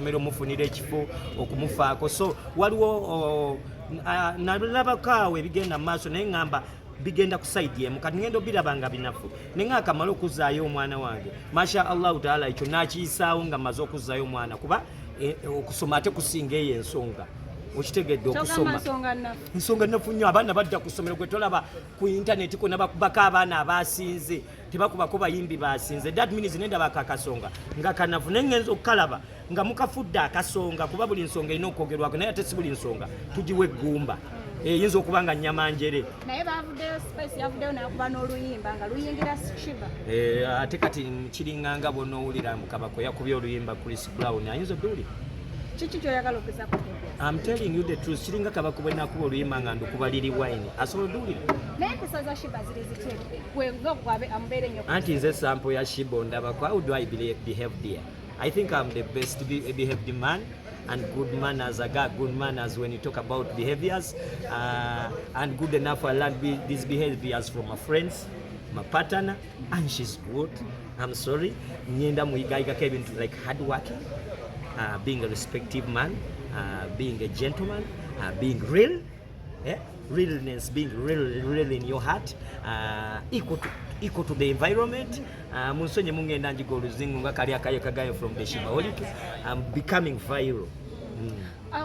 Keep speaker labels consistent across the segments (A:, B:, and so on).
A: ssomero mufunira ekifo okumufaako so waliwo nalabakaawo ebigenda mu maaso naye ŋŋamba bigenda ku side emu kati ngenda obirabanga binafu naye nga akamala okuzaayo omwana wange masha allahu taala ekyo nakiyisaawo nga maze okuzaayo omwana kuba okusoma ate kusinga eyo ensonga okitegedde okusoma ensonga nnafu nnyo abaana badda ku ssomero gwe tolaba ku intaneti kona bakubako abaana abasinze tebakubako bayimbi basinze that means nendabako akasonga nga kanafu naye ngenza okukalaba nga mukafudde akasonga kuba buli nsonga erina okwogerwako naye ate si buli nsonga tugiwa eggumba yinza okuba nga nyamanjere
B: naye bavuddeyo Spice yavuddeyo nakuba n'oluyimba nga luyingira Sheebah
A: ate kati kiringanga bonoowulira mu Kabako yakubye oluyimba Chris Brown ayinza obbiwulira
B: kiki kyoyagala okuzako
A: I'm telling you the truth kiringa Kabako bwe nakuba oluyimba nga ndukuba liri wine asobola odduwulira
B: naye empisa za Sheebah ziri zitya gwegwabe amubeere nnyo
A: anti nze sample ya Sheebah ondabako how do I behave there I think I'm the best behaved man and good manners. I got good manners when you talk about behaviors and good enough I learned these behaviors from my friends, my partner, and she's good. I'm sorry. Nyenda muiga Kevin like hard working, being a respective man, being a gentleman, being real, realness, being real in your heart, equal to the environment. Munsonye mungenda njigo luzingu nga kali akaye kagayo from the Sheebah Olutalo. I'm becoming viral.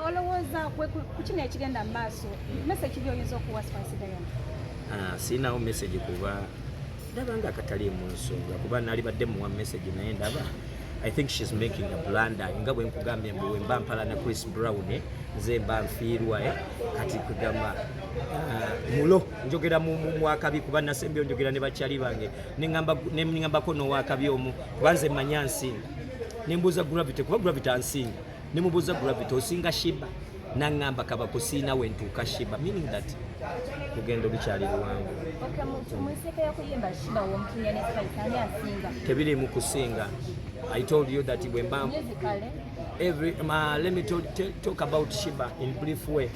B: Olowooza kukina ekigenda mu maaso message by'oyinza okuwa Spice Diana?
A: Sinawo message kuba ndaba nga akatali mu nsonga kuba nali badde muwa message naye ndaba I think she's making a blunder nga bwe nkugambye mbu wemba mpala na Chris Brown nze mba nfiirwa kati kugamba mulo njogera mu wakabi kuba nasembyo njogera ne bakyali bange nengambako n'owakabi omu kuba nze manya nsinga nembuuza gravity kuba gravity ansinga nemubuuza gravity osinga Sheebah naŋŋamba Kabako siina we ntuuka Sheebah meaning that lugendo lukyali luwanvu tebiri mu kusinga I told you that when let me talk about Sheebah in brief way.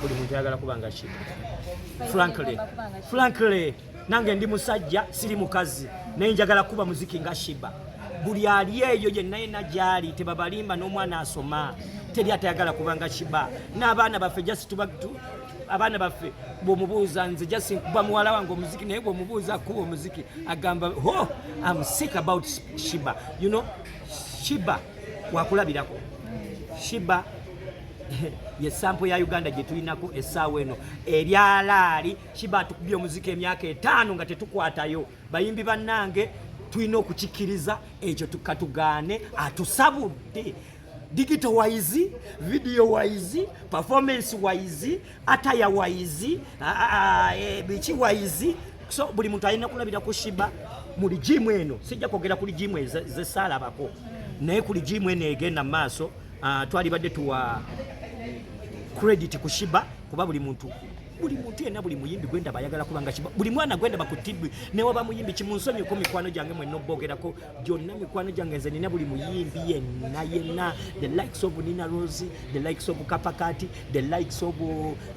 A: Buli muntu ayagala kubanga Sheebah. Frankly, nange ndi musajja siri mukazi naye njagala kuba muziki nga Sheebah. Buli ali eyo yenna gyali tebabalimba n'omwana asoma teri atayagala kubanga Sheebah. N'abaana baffe just abaana baffe bw'omubuuza nze just kuba muwala wange omuziki naye bw'omubuuza kuba omuziki agamba oh I'm sick about Sheebah. You know Sheebah wakulabirako Sheebah ye sample ya Uganda gye tulinako essaawa eno eryalaali Sheebah atukubye omuziki emyaka 5 nga tetukwatayo bayimbi bannange tulina okukikkiriza ekyo tukatugaane atusabudde digital wise, video wise, performance wise, attire wise, bichi wise. So buli muntu alina kulabira ku Sheebah muli gym eno sijja kwogera kuli gym ze sala bako naye kuli gym eno egenda maaso twali badde tuwa credit ku Sheebah kuba buli muntu yena buli muyimbi gwenda bayagala kubanga Sheebah buli mwana gwenda bakutibbi ne waba muyimbi kimunsonyi ko mikwano gyange mwe nobogerako gyonna mikwano gyange nze nina buli muyimbi yenna the likes of Nina Rose, the likes of Kapakati, the likes of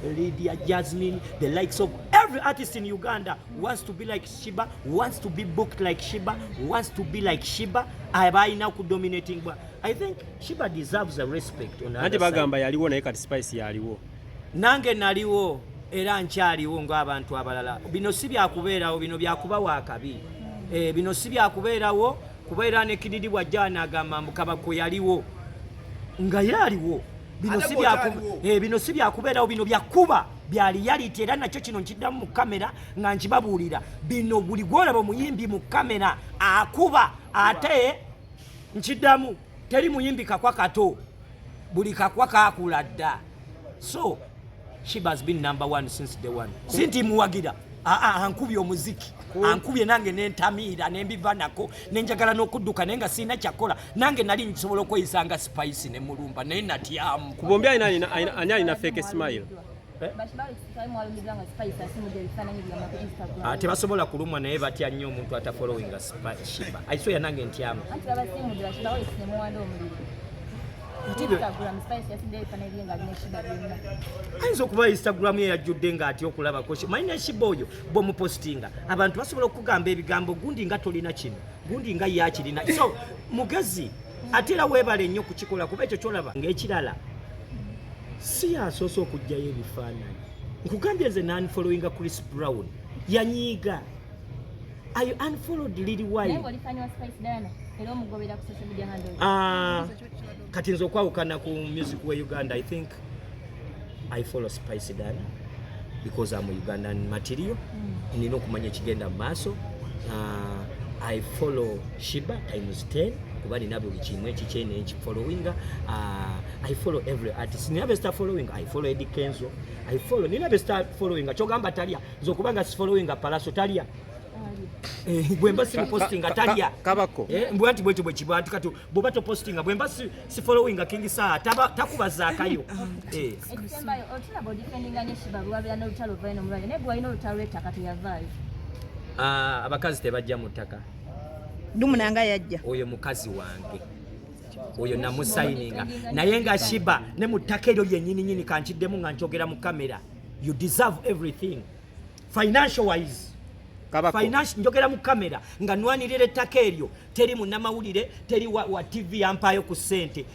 A: Lydia Jasmine, the likes of every artist in Uganda wants to be like Sheebah, wants to be booked like Sheebah, wants to be like Sheebah. Abaina ku dominating but I think Sheebah deserves a respect on
C: ante bagamba yaliwo naye kati Spice yaliwo
A: nange naliwo era nkyaliwo ng'abantu abalala bino si byakubeerawo bino byakubawo akabi bino si byakubeerawo kubeera ne Kididi bwajja agamba mu Kabako yaliwo nga yaliwo bino si byakubeerawo bino byakuba byali reality era nakyo kino nkiddamu mu kamera nga nkibabuulira bino buli gwolaba omuyimbi mu kamera akuba ate nkiddamu teri muyimbi kakwa kato buli kakwa kakula dda so Sheebah has been number one since day one. Sinti muwagira. Ankubye omuziki. Ankubye nange nentamiira nembiva nako nenjagala n'okudduka nenga sina kyakola nange nali nsobola okweyisanga Spice ne mulumba naye natyamu.
C: Kubombya ani alina fake smile.
A: Tebasobola kulumwa naye batya nnyo omuntu atafollowinga Sheebah. Aiso yanange ntyamu. Instagram Spice yasidde paneli nga alina Sheebah byonna. Ayinza okuba Instagram ye yajjudde nga ati okulaba ko mayina Sheebah oyo bw'omupostinga abantu basobola okugamba ebigambo gundi nga tolina kino gundi nga yakirina so mugezi ate era weebale nnyo kukikola kuba ekyo kyolaba ng'ekirala si yasoose okugjayo ebifaananyi nkugambye nze nanfollowinga Chris Brown yanyiiga I unfollowed Lil Wayne kati nze okwawukana ku music we Uganda I think I follow Spice Dana because I'm Ugandan material nina okumanya ekigenda mu maaso. I follow Sheebah times 10 kuba nina buli kimu ekikyene ekifollowinga. I follow every artist. Nina be start following I follow Eddie Kenzo. I follow nina be start following kyogamba talya nze okubanga si following Palaso talya bwemba si posting talya
C: Kabako
A: mbwe anti bwete bwe kibantu kati bwoba to posting bwemba si following King Saa takubaza akayo
B: ekisembayo otula body defending anye Sheebah lwabira n'olutalo vaino mulwaje ne bwalina olutalo ettaka tuyavaayo.
A: Abakazi tebajja mu ttaka.
D: Dumunanga yajja.
A: Oyo mukazi wange. Oyo namusayininga. Naye nga Sheebah ne mu ttaka eryo lyennyini kankiddemu nga nkyogera mu kamera. You deserve everything. Financial wise.
C: Kabako.
A: Financial njogera mu kamera nga nwanirira ettaka eryo teri munnamawulire teri wa TV yampayo ku ssente.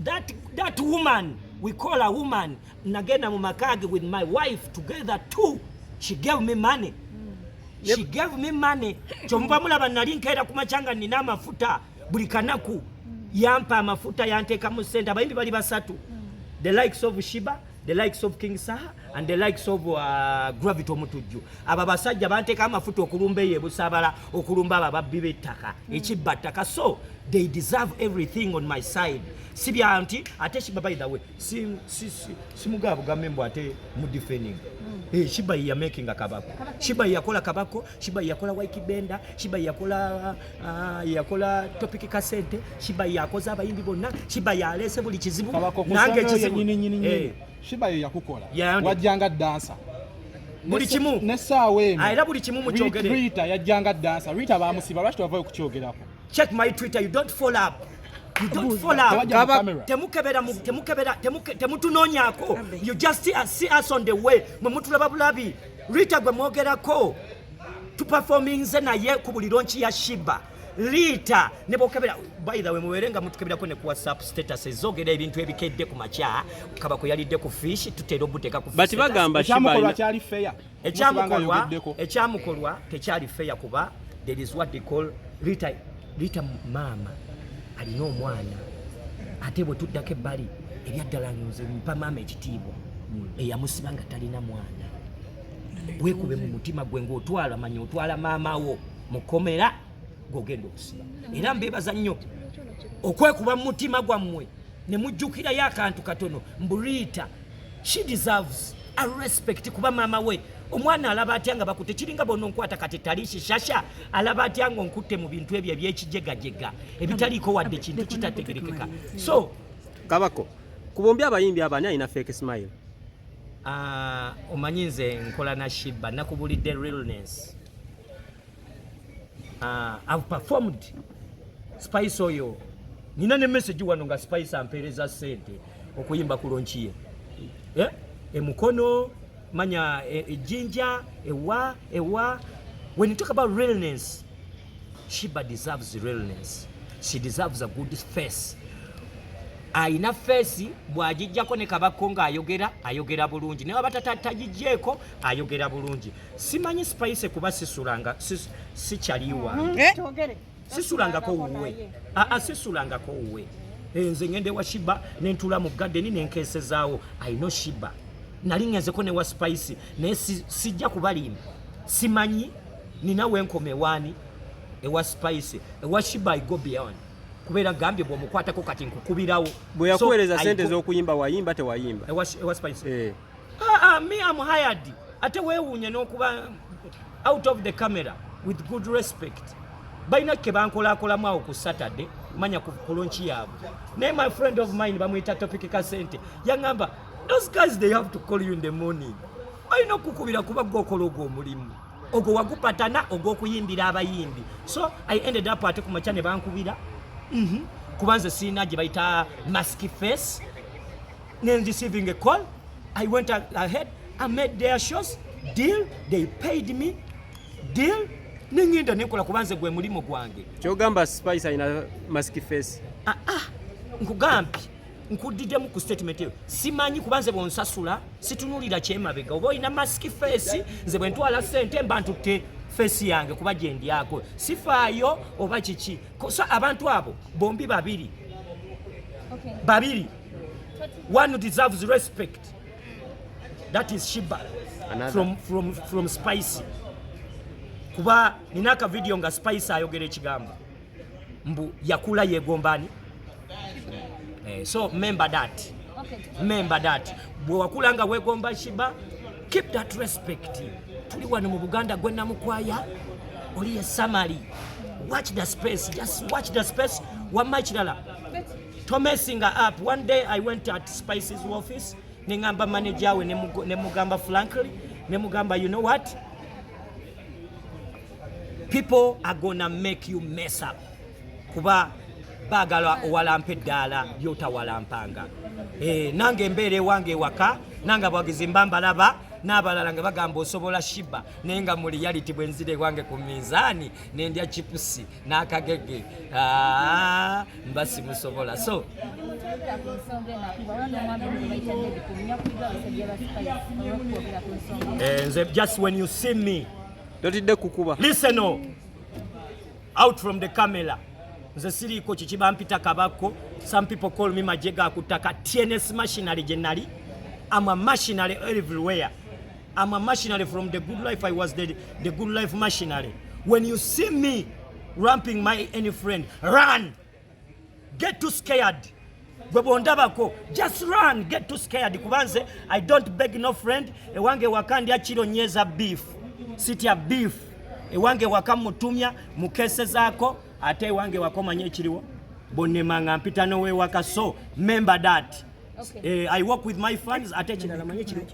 A: That woman, we call a woman, nagenda mu makage with my wife together too. She gave me money. She gave me money. Chomba mulaba nali nkeera ku machanga nina amafuta buli kanaku yampa amafuta yanteeka mu ssente abayimbi bali basatu. The likes of Sheebah, the likes of King Saha and the likes of Gravity Omutujju. Aba basajja banteeka amafuta okulumba eyo ebusabala okulumba ababbi b'ettaka ekibba ttaka. So they deserve everything on my side. Sibya anti ate Sheebah by the way simugabo gamembo ate mu defending. Sheebah ya making a Kabako. Sheebah yakola Kabako, Sheebah yakola Waikibenda, Sheebah yakola topic kasente, Sheebah yakoza abayimbi bonna, Sheebah yalese buli kizibu nange kizibu.
E: Sheebah yakukola.
A: Wajjanga
E: dancer.
A: Buli kimu.
E: Nessaawe.
A: Era buli kimu mu kyogere.
E: Rita yajjanga dancer. Rita bamusiba lwaki tuvaayo kukyogerako.
A: Check my Twitter, you don't follow up. You don't follow up. Temutunoonyako. You just see us on the way. Mwemutulaba bulabi. Rita gwe mwogerako. Tuperforming nze naye ku buli launch ya Sheebah. Rita ne bokebera by the way muwerenga mutukebirako ne ku WhatsApp status ezogera ebintu ebikedde ku makya Kabako yalidde ku fish tutera obuteka ku fish.
C: Bati bagamba Sheebah
E: kyali fair.
A: Ekyamukolwa tekyali fair kuba there is what they call Rita mama alina omwana ate bwe tuddako ebbali ebyaddala nze mpa maama ekitiibwa eyamusiba nga talina mwana weekube mu mutima gwe ng'otwala manya otwala maama wo mukomera gogenda okusiba era mbeebaza nnyo okwekuba mu mutima gwammwe ne mujjukirayo akantu katono mbu Rita she deserves a respect kuba maama we omwana alaba atya nga bakutte kiringa bonna onkwata kati tali kishasha alaba atya nga onkutte mu bintu ebyo ebyekijegajega ebitaliiko wadde kintu kitategerekeka. So
C: Kabako kubombi abayimbi abani alina fake smile.
A: Omanyi nze nkola na Sheebah nakubulidde realness. I've performed Spice oyo nina ne message wano nga Spice ampeereza ssente okuyimba ku lonchi ye emukono manya ejinja ewa. When you talk about realness, Sheebah deserves realness. She deserves a good face. Aina face bwagijjako ne Kabako nga ayogera bulungi ne waba tatajijjeeko ayogera bulungi. Simanyi Spice kuba sikyaliwa sisulangako wuwe sisulangako wuwe nze ngende wa Sheebah nentula mu garden nenkesezaawo I know Sheebah nali ngenzeko ne wa Spice naye sijja kubalimba simanyi nina wenkome wani ewa Spice ewa Sheebah I go beyond kubeera gambye bw'omukwatako kati nkukubirawo
C: bwe yakuweereza sente z'okuyimba wayimba tewayimba
A: ewa Spice me I'm hired ate weewuunye n'okuba out of the camera with good respect balina ke bankolakolamu awo ku Saturday manya ku lonchi yaabwe naye my friend of mine bamuyita topic kasente yangamba those guys they have to call you in the morning balina okukubira kuba gwokola ogwo omulimu ogwo wagupatana ogw'okuyimbira abayimbi. So I ended up ate ku makya ne bankubira kubanze sina gye bayita mask face then receiving a call I went ahead I made their shows deal they paid me deal nengenda nekola kubanze gwe mulimo gwange.
C: Kyogamba Spice ina mask face.
A: Nkugambi nkudidde mu statement yo simanyi kubanze bonsasula situnulira kyemabega oba ina mask face nze bwe ntwala sente mbantu te face yange kuba jendi yako sifaayo oba kiki so abantu abo bombi babiri babiri one deserves respect that is Sheebah from Spice kuba ninaka video nga Spice ayogera ekigambo mbu yakula yegombani. So remember that. Remember that. Bwakulanga wegomba Sheebah, keep that respect. Tuli wano mu Buganda gwe namukwaya oli summary. Watch the space. Just watch the space. One machirala. Tomesinga up. One day I went at Spice's office. Nengamba manager we nemugamba frankly. Nemugamba, you know what? People are gonna make you mess up. Kuba bagala owalampe ddala byotawalampanga. Nange mbere wange waka nanga bwagizi mbambalaba n'abalala nga bagamba osobola Sheebah nenga mu reality bwenzire wange ku mizani nendya chipusi n'akagege mbasi musobola. So just when you see me
C: totidde kukuba
A: listen out from the camera. Nze siriko kikiba mpita Kabako. Some people call me Majega Kutaka. TNS machinery generally. I'm a machinery everywhere. I'm a machinery from the good life. I was the good life machinery. When you see me ramping my any friend, run. Get too scared. Just run. Get too scared. Kubanze, I don't beg no friend. Ewange wakandi achiro nyeza beef. Siti ya beef. Ewange wakamutumya mukese zako. Ate wange wakomanye ekiriwo bonnemanga mpita nowe waka. So remember that. I work with my fans. Ate kirala manye ekiriwo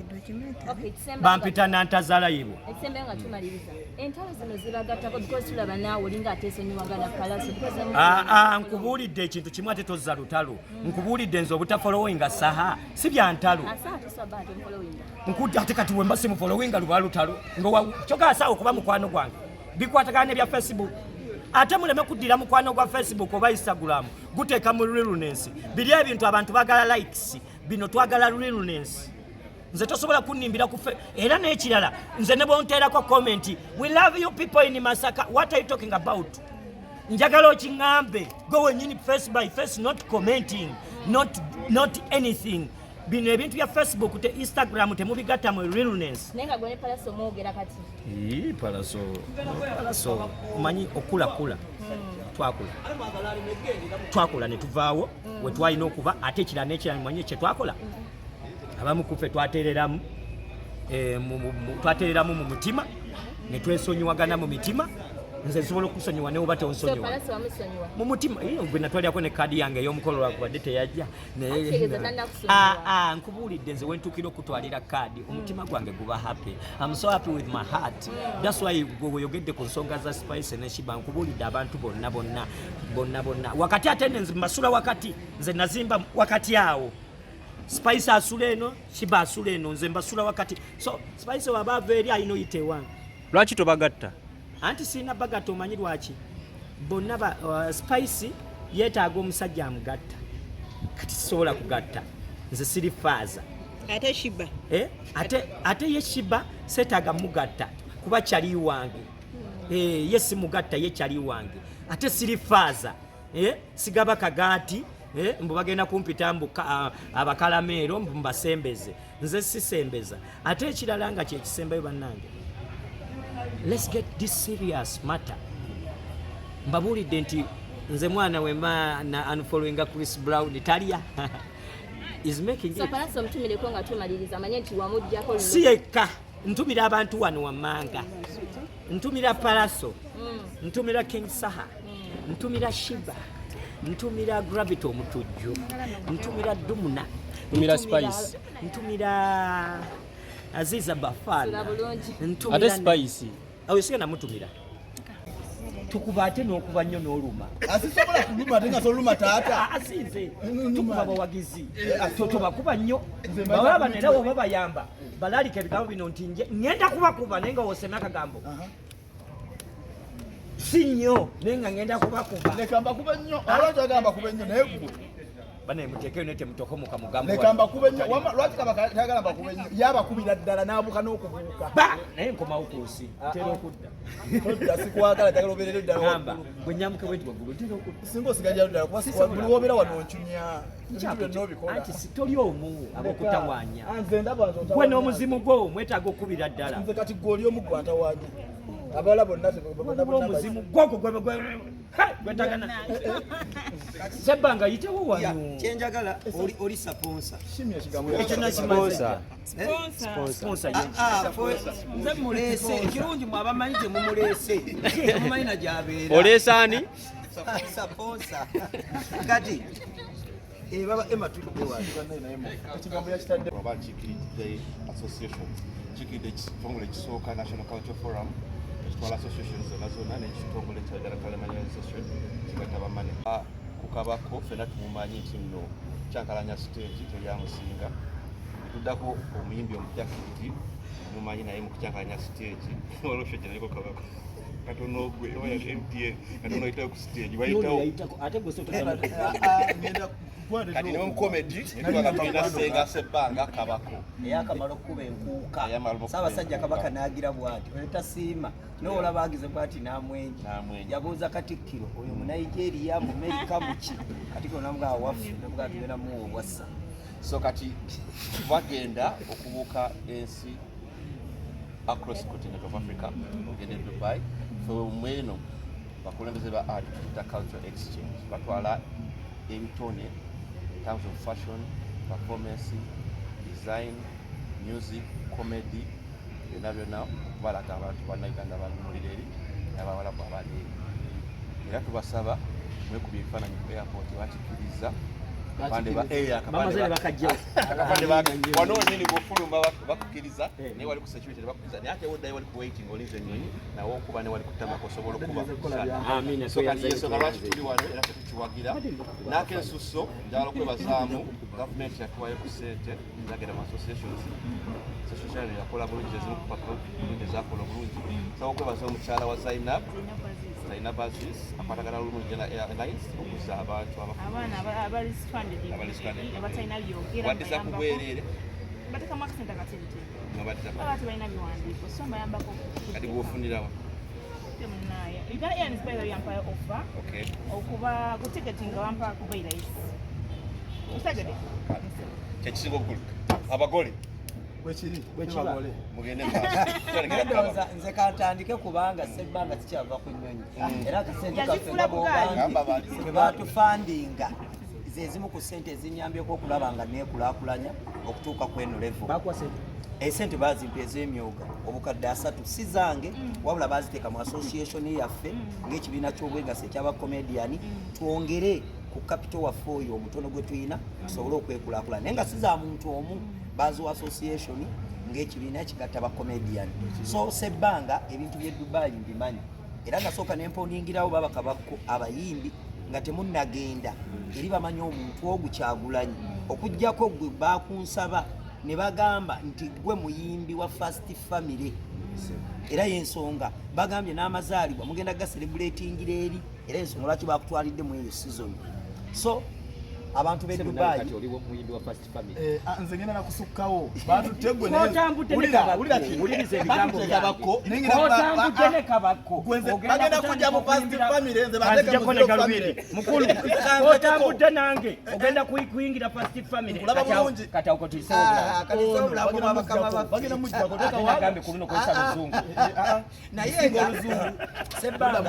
A: bampita nantazala yibo
F: eksembe nga tumaliriza entalo zino zibagattako because tulaba naawe olinga atesonyiwaga na palaso
A: nkubuulidde ekintu kimu ate tozza lutalo. Nkubuulidde nze obutafolowinga saha si bya ntalo nkuti ate kati wemba simufolowinga luba lutalo kyogaasawo okuba mukwano gwange bikwatagana nebya Facebook. Ate muleme kuddira mukwano gwa Facebook oba Instagram guteeka mu realness. Biri ebintu abantu bagala likes bino twagala realness. Nze tosobola kunnimbira ku era n'ekirala nze ne bonteerako comment we love you people in Masaka. What are you talking about? Njagala okingambe go wenyini face by face, not commenting, not anything. Bino ebintu ya Facebook te Instagram temubigatta mu realness.
F: Nenga gwe palaso mwogera kati.
A: Palaso manyi okula twakula ne tuvaawo we twalina okuba ate ekira n'ekira manyi kye twakola abamu kufe twateereramu mu mutima ne twesonyiwagana mu mitima. Nze nsobola okusonyiwa ne oba tonsonyiwa mu mutima. Gwe natwalyako ne kaadi yange ey'omukolo lwakubadde teyajja. Nkubuulidde nze wentukira okutwalira kaadi omutima gwange guba happy. I'm so happy with my heart. That's why gweyogeddde ku nsonga za Spice ne Sheebah nkubuulidde abantu bonna wakati ate nze mbasula wakati. Nze nazimba wakati awo. Spice asula eno, Sheebah asula eno, nze mbasula wakati. So Spice waba ava eri alina oyita ewange.
C: Lwaki tobagatta?
A: Anti sina bagatta omanyi lwaki? Bonna Spice yeetaaga omusajja amugatta. Kati sisobola kugatta. Nze siri faaza.
D: Ate Sheebah.
A: Ate ye Sheebah seetaaga mugatta kuba kyali wange. Ye simugatta ye kyali wange. Ate siri faaza. Sigaba kagaati. Mbu bagenda kumpita abakalameero mbu mbasembeze. Nze sisembeza. Ate ekirala nga kyekisembayo bannange. Let's get this serious matter. Mbabuulidde nti nze mwana wema na unfollowinga Chris Brown Italia is making
F: so palaso mtumireko nga tumaliriza manye nti wamujjako
A: si yekka ntumira abantu wano wammanga. Ntumira Palaso, ntumira King Saha, ntumira Sheebah, ntumira Gravity omutujju, ntumira Dumuna,
C: ntumira Spice,
A: ntumira Aziza Bafana,
C: ate Spice
A: awesiga namutumira. Tukuba ate n'okuba nnyo n'oluma.
G: Asisobola kuluma ate nga soluma taata.
A: Asize tukuba bawagizi. Tubakuba nnyo. Bawaba nera oba bayamba. Balalika ebigambo bino nti ngenda kubakuba naye nga wosema akagambo. si nnyo naye nga ngenda kubakuba
G: leka mbakube nnyo alwaki agamba kube nnyo naye gwe
A: bane muteekeo ne temutokomuka mugambo
G: leka mbakube nnyo lwaki Kabaka tayagala mbakube nnyo yabakubira ddala n'abuuka n'okubuuka
A: naye nkomawo ku nsi ntera okudda
G: todda sikwagala tayagala obeerere ddala
A: gamba bwe nyamuke bweti waggulu ntera okudda
G: singa osigaljalo ddala kuba buli wobeera wano oncunya ebintu byonna obikola
A: anti toli omu ab'okutawaanya
G: nze ndaba nze
A: gwe n'omuzimu gwo mwetaaga okubira ddala
G: nze kati gwe oli omu gwe atawaanya abalala bonna
A: omuzimu gwogwo gwetagana Sheebah yitewo wano
H: kyenjagala oli saponsa
G: shimya ekigambo
A: ekyo nakimaze
H: nze muleese ekirungi mwabamanyi temumuleese temumanyi na gyabeera
C: oleesa ani
H: saponsa kati baba
G: ekigambo yakitadde
I: oba kiikiridde association kiikiridde ekitongole ekisooka National Culture Forum ekitwala association zonna n'ekitongole kyagala Kalemanya Association kigatta bamane ku Kabako ffenna tumumanyi nti nno kyankalanya stage teryamusinga tuddako omuyimbi omujakiti mumanyi naye mu kyankalanya stage olwosho gyenaliko Kabako katono ogwe oya MTN katono oyitawo ku stage wayitawo
A: ate gwe
I: kati n'omukomedi netwagatuina senga Sheebah Kabako
H: eyakamala okukuba enkuuka Ssaabasajja Kabaka n'agira bw'ati olutasiima n'olaba agize bw'ati n'amwenyi yabuuza Katikkiro oyo mu Nigeria mu Amerika muki Katikkiro n'amugaa waffe n'amugaa tugenda muwa obwassa
I: so kati bagenda okubuuka ensi across continent of Africa ogende Dubai so mweno bakulembeze ba art cultural exchange batwala ebitone in terms of fashion, performance, design, music, comedy, byonna balaga abantu bannayuganda balumulireri n'abawalabu abaleeri era tubasaba mwekubya ebifaananyi ku airport bakikkiriza wano nyini bwofuluma bakukkiriza naye wali ku security tebakukkiriza naye ate woddayo wali ku waiting olinza ennyonyi nawe okuba ne wali kutamako osobola okubasooka lwaki tuli wano era tetukiwagira n'akensuso njagala okwebazaamu gavumenti yatuwayo ku ssente zagenda mu associations association yakola bulungi ezimu kupaka bulungi ezakola obulungi saba okwebaza omukyala wa Zainab Aziz akwatagana Lulunze General Airlines okuzza abantu
F: abatalina byogera
I: waddiza ku bwereere
F: batekamu akasente akatente
I: nobaddiza
F: abantu balina biwandiiko so mbayambako
I: kati bw'ofunirawa
F: temunaaya Uganda Airlines by the way yampayo offer okuba ku tiketi nga wampa kuba irayisi kitegede
I: kyekisinga obukulu abagole
G: bwekiri
I: mugende
H: ndowooza nze kantandike kubanga Sheebah kikyava ku nnyonyi era akasente kaffe bwe batufandinga zezimu ku ssente ezinyambyeko okulaba nga neekulaakulanya okutuuka ku eno level esente bazimpa ez'emyoga obukadde 3 si zange wabula baziteeka mu association yaffe ng'ekibiina ky'obwegassi eky'abakomediani twongere ku capital waffe oyo omutono gwe tulina tusobole okwekulaakulana naye nga si za muntu omu bazo association ng'ekibiina ekigatta abakomediani so Sheebah ebintu by'e Dubai mbimanyi era nasooka nemponingirawo baba Kabako abayimbi nga temunnagenda eri bamanyi omuntu ogukyagulanyi okuggyako gwe bakunsaba ne bagamba nti gwe muyimbi wa First Family era y'ensonga bagambye n'amazaalibwa mugenda gaselebratingira eri era ensonga lwaki bakutwalidde mu eyo season so abantu b'e Dubai
G: nze ngenda nakusukkawo batutegwe bagenda kujja mu First Family nze
A: mukulu otambudde nange ogenda kuyingira First Family kati ako tulisogambe kulino kwesa luzungu
H: naye Sheebah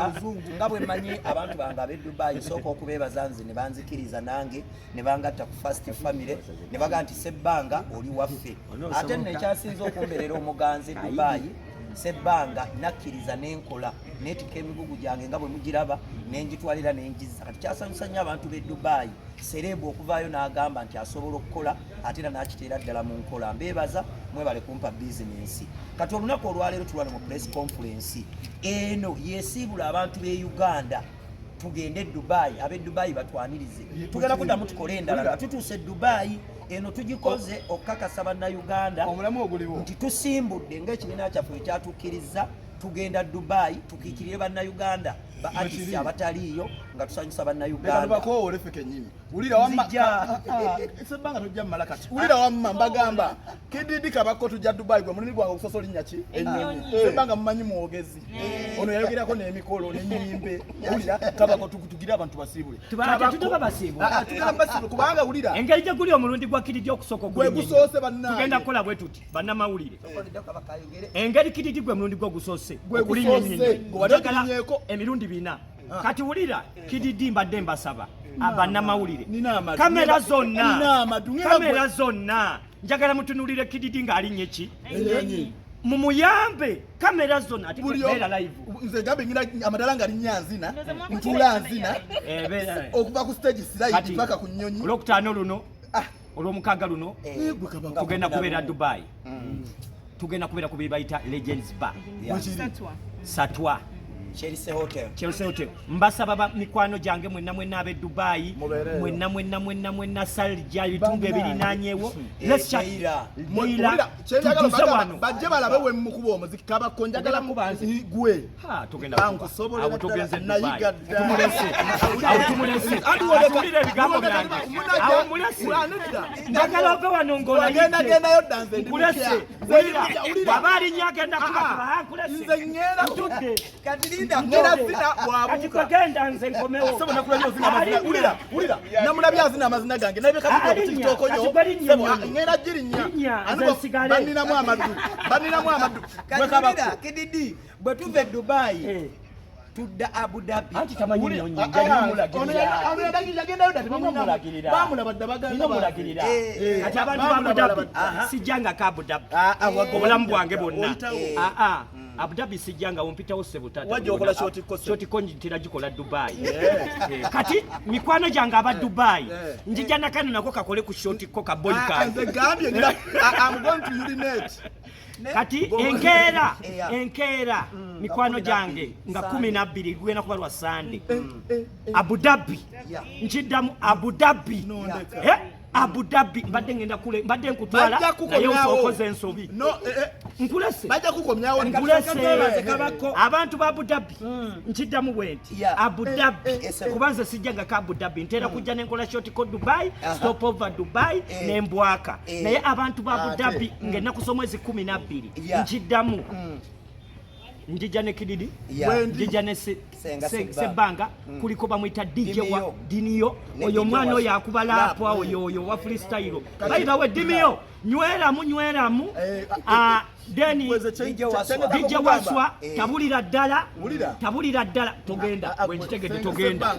H: nga bwe mmanyi abantu bange ab'e Dubai sooka okubeebaza nze ne banzikiriza nange ne bangatta ku First Family ne baga nti Sheebah oli waffe ate nno ekyasinza okumbeerera omuganzi Dubai Sheebah nakkiriza n'enkola neetika emigugu gyange nga bwe mugiraba n'engitwalira n'engizza kati kyasanyusa nnyo abantu b'e Dubai serebu okuvaayo n'agamba nti asobola okukola ate era n'akiteera ddala mu nkola mbeebaza mwebale kumpa bizinensi kati olunaku olwaleero tulwana mu press conference eno yesiibula abantu b'e Uganda tugende Dubai ab'e Dubai batwanirize tugenda kuddamu tukole endala nga tutuuse Dubai eno tugikoze okukakasa bannayuganda
G: omulamu oguliwo
H: nti tusimbudde ng'ekibiina kyaffe ekyatukkiriza tugenda Dubai tukiikirire bannayuganda ba artist abataliyo nga tusanyusa bannayuganda
G: bako olefe kenyini ulira wamma sebanga tujja malakati ulira wamma mbagamba kididi Kabako tujja Dubai gwe munini gwange okusosola nnyaki ennyonyi sebanga mumanyi muogezi ono yayogerako n'emikolo n'ennyimbe ulira Kabako tugira abantu basibule
A: tutuba basibule
G: tugenda basibule kubanga ulira
A: engeri gye guli omulundi gwa kididi okusooka
G: gwe gusoose bannange
A: tugenda kukola bwe tuti bannamawulire engeri kididi gwe mulundi gwa gusoose
G: gwe gusoose
A: gwadagala emirundi bina kati wulira kididi mbadde mbasaba abannamawulire kamera zonna njagala mutunulire kididi ng'alinnye ki mumuyambe kamera zonna ati beera live
G: nze gambe ngina amadala nga linnyanzina ntula nzina okuva ku stage slide paka ku nnyonyi
A: olwokutaano luno olw'omukaaga luno tugenda kubeera Dubai tugenda kubeera ku bayita Legends Bar Satwa
H: Chelsea Hotel
A: mbasaba mikwano gyange mwenna ab'e Dubai mwenna Salja ebitundu ebirinaanyeewo Moira tutuuse wano
G: bajje balabe we mukuba omuziki Kabako njagala gwe
A: awo tugenze Dubai tumulese atuwulira ebigambo byange awo mulese njagala ove wano
G: ng'olagendagendayo danse
A: nkulese baba alinnya agenda kuba nkulese ntudde kati kwagenda nze nkomewo
G: ulira namulabya azina amazina gange naye kati ku TikTok yo ngenda girinya baninamu amaddu
H: Kabako kididi bwe tuve Dubai tudda Abu Dhabi
A: anti tamanyi nyonyi bamulagirira kati abantu ba Abu Dhabi sijjanga ka Abu Dhabi obulamu bwange bwonna Abu Dhabi sijjanga wompitawo sebutata
G: wajja okola
A: shoti konji tiragikola Dubai kati mikwano gyange aba Dubai njija nakano nako kakole ku shoti ko ka boy card
G: I'm going to urinate
A: kati enkeera mikwano gyange nga 12 gwena kuba lwa Sunday Abu Dhabi njiddamu Abu Dhabi Abu Dhabi mbadde ngenda kule mbadde nkutwala naye osokoze ensobi nkulese
G: bajja kukomyawo
A: nkulese Kabako abantu ba Abu Dhabi nkiddamu bwenti Abu Dhabi kubanza sijjanga ka Abu Dhabi ntera kujja nenkola shoti ko Dubai stop over Dubai nembwaka naye abantu ba Abu Dhabi ngena kusomwezi 12 nkiddamu njija ne kididi njija ne sebanga kuliko bamwita DJ wa Dinio oyo mwana oyo akubala apo oyo wa freestyle baita we Dimio nyweramu Deni DJ waswa tabulira ddala togenda bwenjitegedde togenda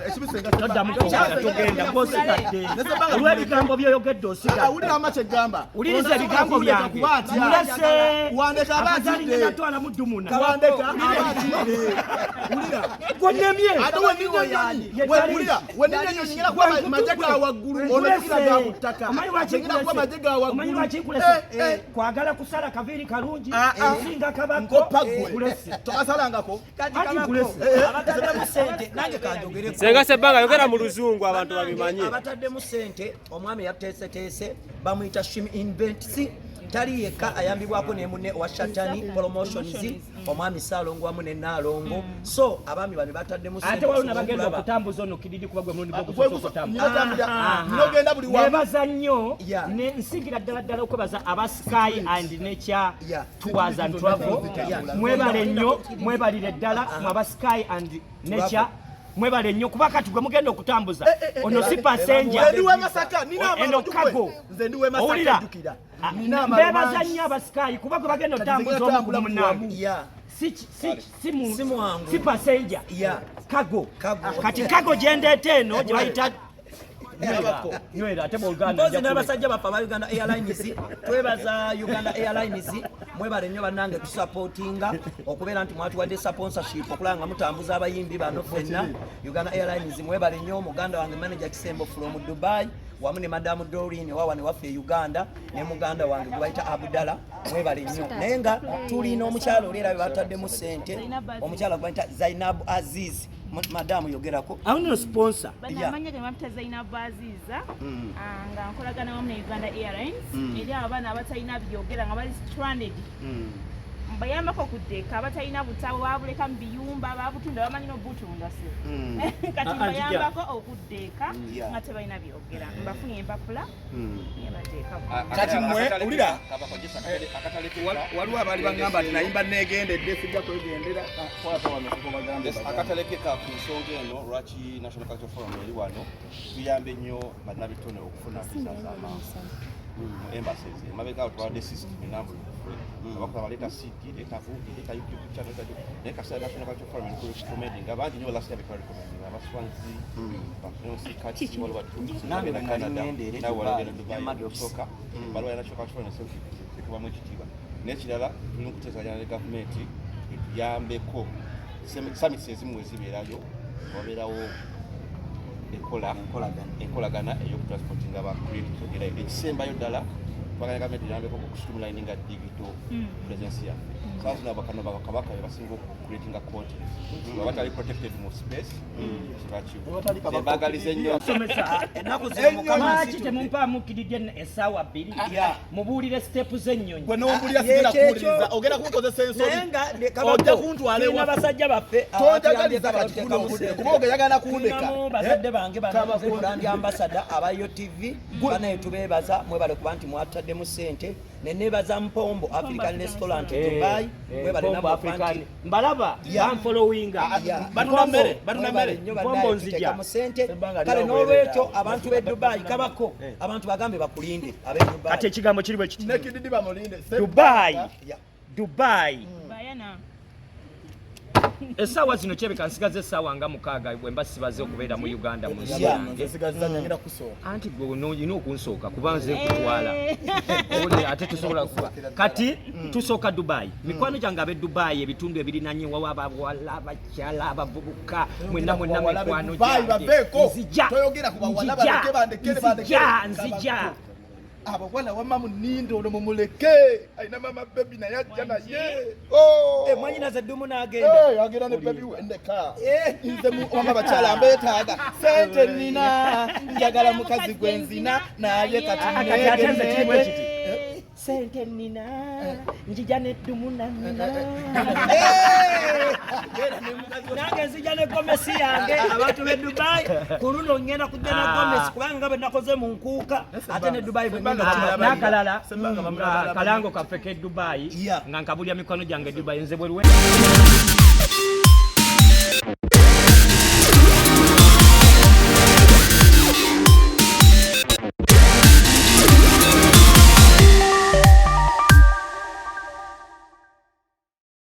A: todda mukogera togenda bwosigadde olw'ebigambo byoyogedde osigadde
G: ulira amache gamba
A: uliriza ebigambo byange mulese
G: wandeka abazidde
A: natwala muddumuna
G: wandeka abazidde ulira
A: gwonemye
G: ulira nyingira kwa majega waggulu onekira ga butaka
A: omanyi lwakinkulese kwagala kusala kaviri kalungi nsinga Kabako kulese
G: tokasalangako
H: abataddemu sente nange kanjogere
C: senga sebanga yogera mu luzungu abantu babimanye
H: abataddemu sente omwami yateeseteese bamuyita Shim Invents tali yekka ayambibwako ne munne wa Shatani Promotions omwami Salongo wamu ne Nalongo so abami bali bataddemu sente
A: ate waluna bagenda okutambuza ono kididi kuba gwe mulundi
G: okutambuza nogenda buli wamu
A: nebaza nnyo ne nsingira ddala okwebaza aba Sky and Nature Tours and Travel mwebale nnyo mwebalire ddala mwaba Sky and Nature mwebale nnyo kuba kati gwe mugenda okutambuza ono si passenger
G: ndiwe Masaka nina
A: eno kago
G: nze ndiwe Masaka dukira
A: bebaza nnyo aba Sky kuba gwe bagenda otambuza omunamu si passenger kago kati kago gyendeeta eno gye bayita nywera ate Uganda
H: mpozi n'abasajja baffe aba Uganda Airlines twebaza Uganda Airlines mwebale nnyo bannange tusupportinga okubeera nti mwatuwadde sponsorship okulaba nga mutambuza abayimbi bano ffenna Uganda Airlines mwebale nnyo muganda wange manager Kisembo from Dubai wamu ne Madamu Doreen wawa ne waffe Uganda ne muganda wange gwe bayita Abdallah mwebale nnyo naye nga tulina omukyalo oli era bataddemu ssente omukyalo gwe bayita Zainab Aziz Madamu yogerako
A: awuno sponsor
F: banamanya temapita Zainab Aziza nga nkolagana wamu ne Uganda Airlines eri abaana abatalina byogera nga bali stranded mbayambako okuddeeka abatalina butabo babuleka mu biyumba babutunda bamanyi n'obutunda se kati mbayambako okuddeeka nga tebalina byogera mbafunye empapula nebateeka
G: kati mmwe ulira waliwo abaali bagamba nti nayimba neegendedde sijja kwegendera
I: akatale ke ka ku nsonga eno lwaki National Cultural Forum eri wano tuyambe nnyo bannabitone okufuna visa z'amangu embassies emabega awo twawadde system enambula abakola baleta CD leta vugi leta YouTube channel naye kasita National Cultural Forum eri recommending abangi nnyo last year bekala recommending abaswanzi bafunsi kati waliwo
H: nambe
I: Canada nawe walagenda
H: Dubai
I: Dubai osoka baliwo ya National Cultural Forum ekubamu ekitiibwa n'ekirala tulina okuteesaganya ne gavumenti etuyambeko summits ezimu wezibeerayo wabeerawo enkolagana ey'okutransportinga aba creatives era ekisembayo ddala twagala gavumenti eyambeko okustimulayininga digital presence yaffe saa zino abakano bakabaka bebasinga okucreatinga content nga batali protected mu space kibakiwembagalize nnyo
A: lwaki temumpaamu mukkiriddye essaawa 2 mubuulire stepu z'ennyonyi
G: gwe n'omubuulira sigenda kuwuliriza ogenda kunkozesa ensonyi ojja kuntwala ewa
A: basajja baffe
G: tonjagaliza bakifuna obudde kuba ogeyagala kundeka
A: bazadde bange
H: brand ambassador abayo TV banaye tubeebaza mwebale kuba nti mwataddemu ssente nenebaza Mpombo African Restaurant Dubai mwebale nabo African
A: mbalaba banfollowinga
G: batunamere
H: Mpombo nzija mu ssente kale n'olwekyo abantu b'e Dubai Kabako abantu bagambe bakulinde ab'e Dubai
A: ate ekigambo kiri bwe kiti
G: nekididi bamulinde
A: Dubai
F: bayana
A: essaawa zino kyebeka nsigaza essaawa nga 6 bwe mba sibaze okubeera mu Uganda mu nsi yange anti gwe olina okunsooka kuba nze kutwala ate tusobola kuba kati tusooka Dubai mikwano gyange ab'e Dubai ebitundu ebirinanye wawa abawala abakyala abavubuka mwenna mikwano nzija
G: abawala wamma munindo ono mumuleke ayina mama bebi naye ajja naye
H: mwanyina zeddumu n'agenda
G: agenda ne bebi wendeka nze wama bakyala mbeetaaga sente nina njagala mukazi gwe nzina naye kati
A: neegende sente nina njija neddumu nanina nange nzija ne gomesi yange abantu b'e Dubai ku luno ngenda kujja na gomesi kubanga bwe nakoze mu nkuuka ate ne Dubai bwe nakalala kalango kaffe k'e Dubai nga nkabulya mikono gyange Dubai nze bwe